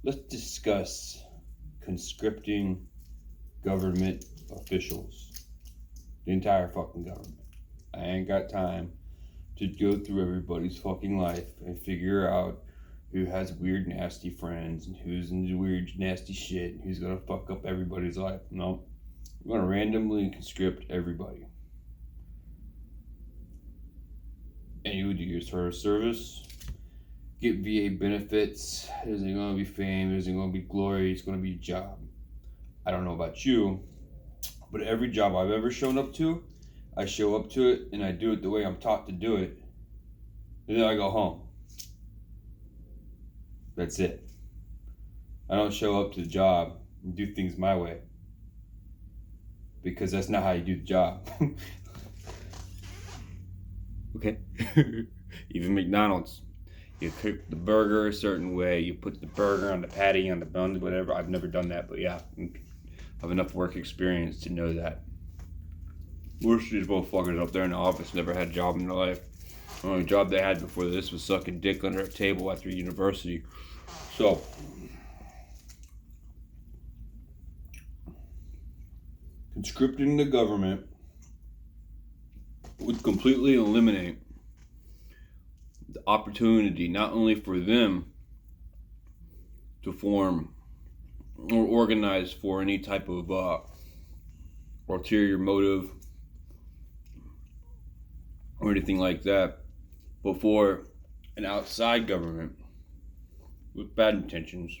Let's discuss conscripting government officials. The entire fucking government. I ain't got time to go through everybody's fucking life and figure out who has weird, nasty friends and who's into weird, nasty shit and who's gonna fuck up everybody's life. No. We're gonna randomly conscript everybody. And you would do your sort of service, get VA benefits. Isn't gonna be fame, isn't gonna be glory, it's gonna be a job. I don't know about you, but every job I've ever shown up to, I show up to it and I do it the way I'm taught to do it. And then I go home. That's it. I don't show up to the job and do things my way. Because that's not how you do the job. Okay? Even McDonald's. You cook the burger a certain way, you put the burger on the patty, on the bun, whatever. I've never done that, but yeah. I have enough work experience to know that. Most of these motherfuckers up there in the office never had a job in their life. The only job they had before this was sucking dick under a table after university. So, conscripting the government would completely eliminate the opportunity not only for them to form or organize for any type of ulterior motive or anything like that, but for an outside government with bad intentions.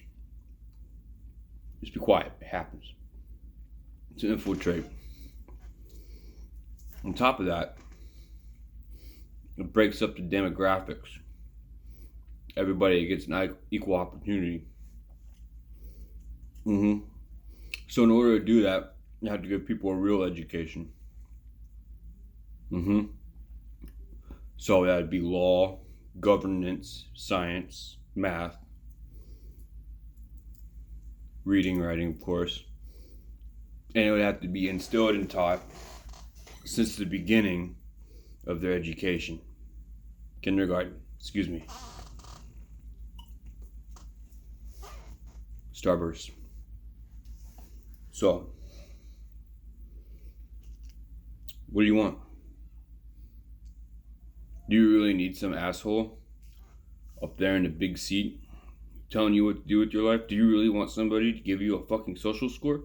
Just be quiet. It happens. To infiltrate. On top of that, it breaks up the demographics. Everybody gets an equal opportunity. So in order to do that, you have to give people a real education. So that would be law, governance, science, math, reading, writing, of course. And it would have to be instilled and taught since the beginning of their education. Kindergarten, Starburst. So, what do you want? Do you really need some asshole up there in the big seat telling you what to do with your life? Do you really want somebody to give you a fucking social score?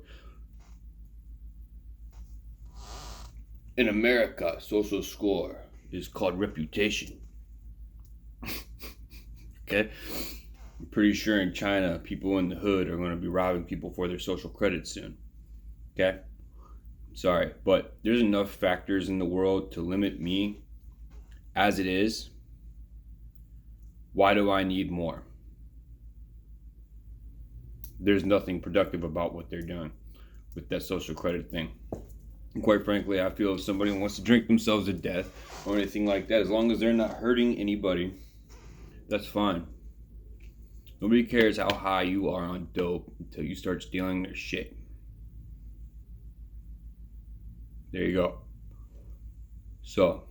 In America, social score is called reputation. Okay? I'm pretty sure in China, people in the hood are going to be robbing people for their social credit soon. Okay? Sorry, but there's enough factors in the world to limit me as it is. Why do I need more? There's nothing productive about what they're doing with that social credit thing. And quite frankly, I feel if somebody wants to drink themselves to death or anything like that, as long as they're not hurting anybody, that's fine. Nobody cares how high you are on dope until you start stealing their shit. There you go. So,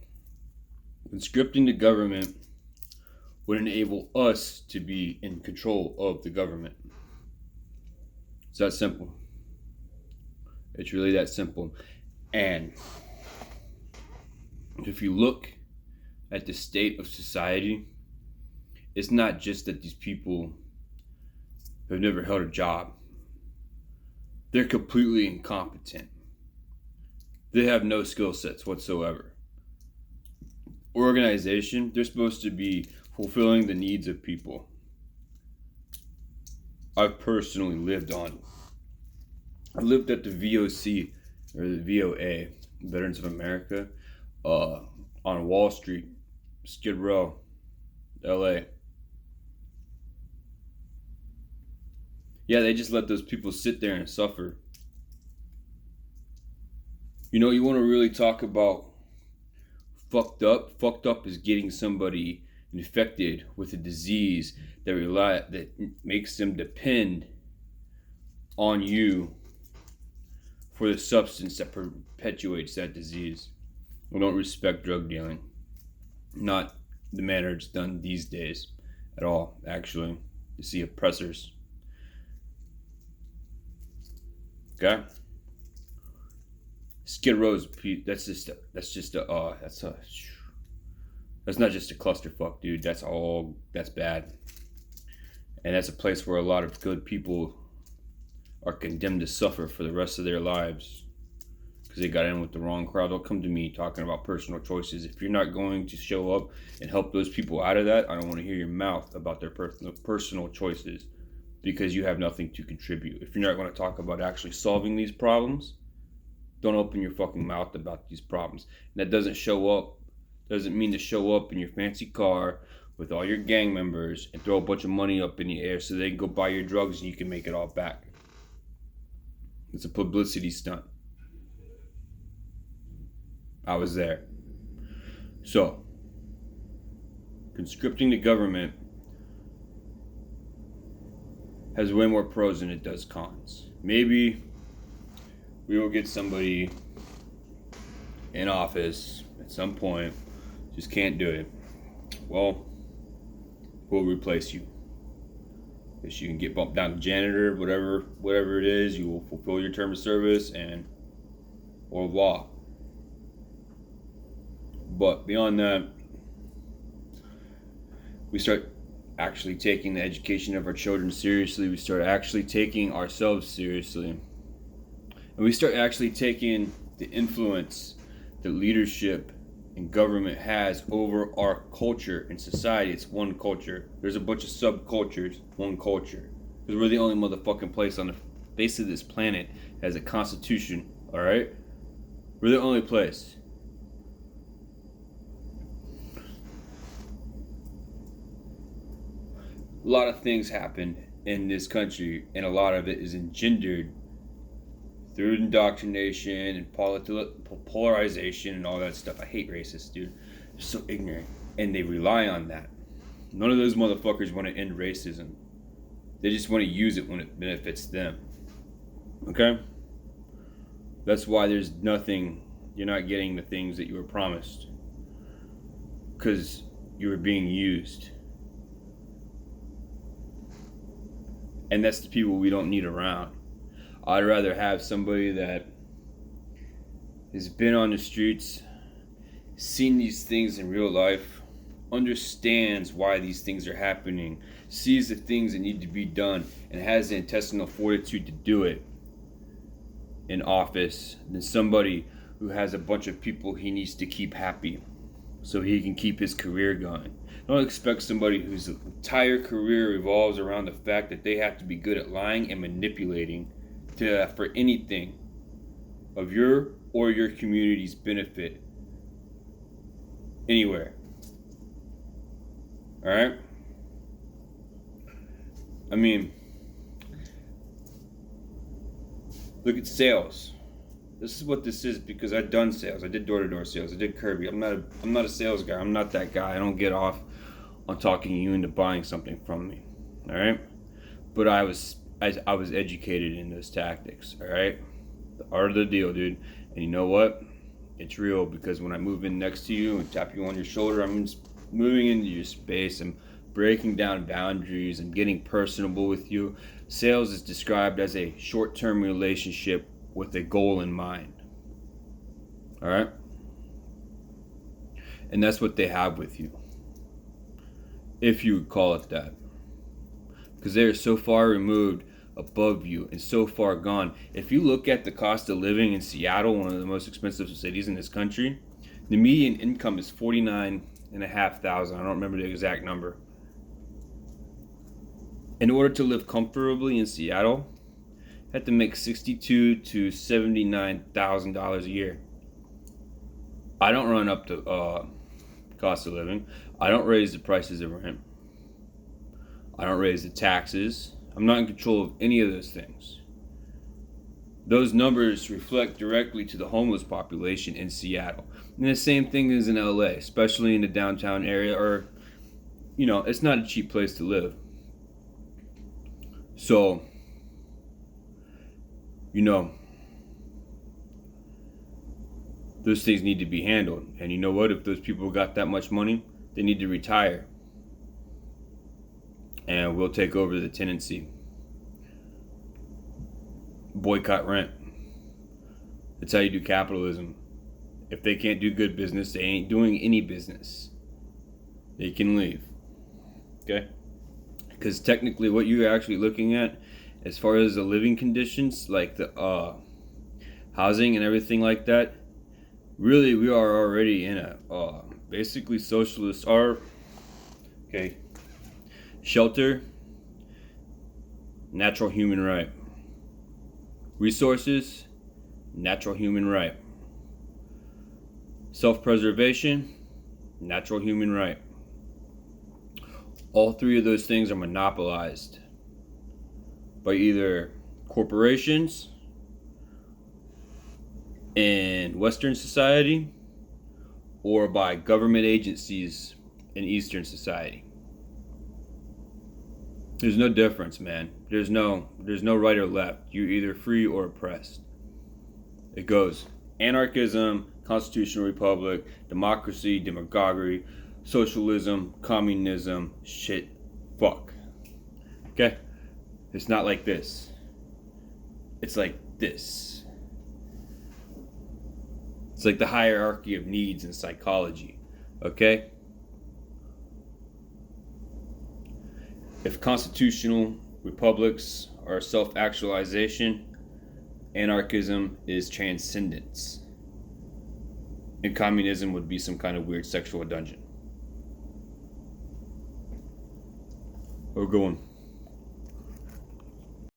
conscripting the government would enable us to be in control of the government. It's that simple. It's really that simple. And if you look at the state of society, it's not just that these people have never held a job. They're completely incompetent. They have no skill sets whatsoever. Organization, they're supposed to be fulfilling the needs of people. I've personally lived on. I lived at the VOC, or the VOA, Veterans of America, on Wall Street, Skid Row, LA. Yeah, they just let those people sit there and suffer. You know, you want to really talk about fucked up? Fucked up is getting somebody infected with a disease that makes them depend on you for the substance that perpetuates that disease. We don't respect drug dealing. Not the manner it's done these days at all, actually. You see oppressors Okay? Skid Row's that's not just a clusterfuck, dude. That's bad. And that's a place where a lot of good people are condemned to suffer for the rest of their lives because they got in with the wrong crowd. Don't come to me talking about personal choices. If you're not going to show up and help those people out of that, I don't want to hear your mouth about their personal choices, because you have nothing to contribute. If you're not going to talk about actually solving these problems, don't open your fucking mouth about these problems. And that doesn't mean to show up in your fancy car with all your gang members and throw a bunch of money up in the air so they can go buy your drugs and you can make it all back. It's a publicity stunt. I was there. So, conscripting the government has way more pros than it does cons. Maybe we will get somebody in office at some point, just can't do it. Well, we'll replace you. Because you can get bumped down to janitor, whatever it is, you will fulfill your term of service and au revoir. But beyond that, we start actually taking the education of our children seriously. We start actually taking ourselves seriously. And we start actually taking the influence that leadership and government has over our culture and society. It's one culture. There's a bunch of subcultures, one culture. Because we're the only motherfucking place on the face of this planet that has a constitution, alright? We're the only place. A lot of things happen in this country, and a lot of it is engendered through indoctrination and polarization and all that stuff. I hate racists, dude. They're so ignorant, and they rely on that. None of those motherfuckers want to end racism. They just want to use it when it benefits them. Okay? That's why there's nothing, you're not getting the things that you were promised. Because you were being used. And that's the people we don't need around. I'd rather have somebody that has been on the streets, seen these things in real life, understands why these things are happening, sees the things that need to be done, and has the intestinal fortitude to do it in office, than somebody who has a bunch of people he needs to keep happy so he can keep his career going. Don't expect somebody whose entire career revolves around the fact that they have to be good at lying and manipulating for anything of your or your community's benefit anywhere. Alright? I mean, look at sales. This is what this is, because I've done sales. I did door-to-door sales. I did Kirby. I'm not a sales guy. I'm not that guy. I don't get off on talking you into buying something from me. All right? But I was educated in those tactics. All right? The art of the deal, dude. And you know what? It's real, because when I move in next to you and tap you on your shoulder, I'm just moving into your space. I'm breaking down boundaries and getting personable with you. Sales is described as a short-term relationship with a goal in mind. All right? And that's what they have with you, if you would call it that, because they are so far removed above you and so far gone. If you look at the cost of living in Seattle, one of the most expensive cities in this country, the median income is $49,500. I don't remember the exact number. In order to live comfortably in Seattle, you have to make $62,000 to $79,000 a year. I don't run up the cost of living. I don't raise the prices of rent. I don't raise the taxes. I'm not in control of any of those things. Those numbers reflect directly to the homeless population in Seattle. And the same thing is in LA, especially in the downtown area, or, it's not a cheap place to live. So, those things need to be handled. And you know what? If those people got that much money, they need to retire. And we'll take over the tenancy. boycott rent. That's how you do capitalism. If they can't do good business, they ain't doing any business. They can leave. Okay? Because technically what you're actually looking at, as far as the living conditions, like the housing and everything like that, really we are already in a basically socialist. Okay, shelter, natural human right. Resources, natural human right. Self-preservation, natural human right. All three of those things are monopolized by either corporations in Western society or by government agencies in Eastern society. There's no difference, man. There's no right or left. You're either free or oppressed. It goes anarchism, constitutional republic, democracy, demagoguery, socialism, communism, shit, fuck. Okay? It's not like this. It's like this. It's like the hierarchy of needs in psychology. Okay? If constitutional republics are self-actualization, anarchism is transcendence. And communism would be some kind of weird sexual dungeon. We're going.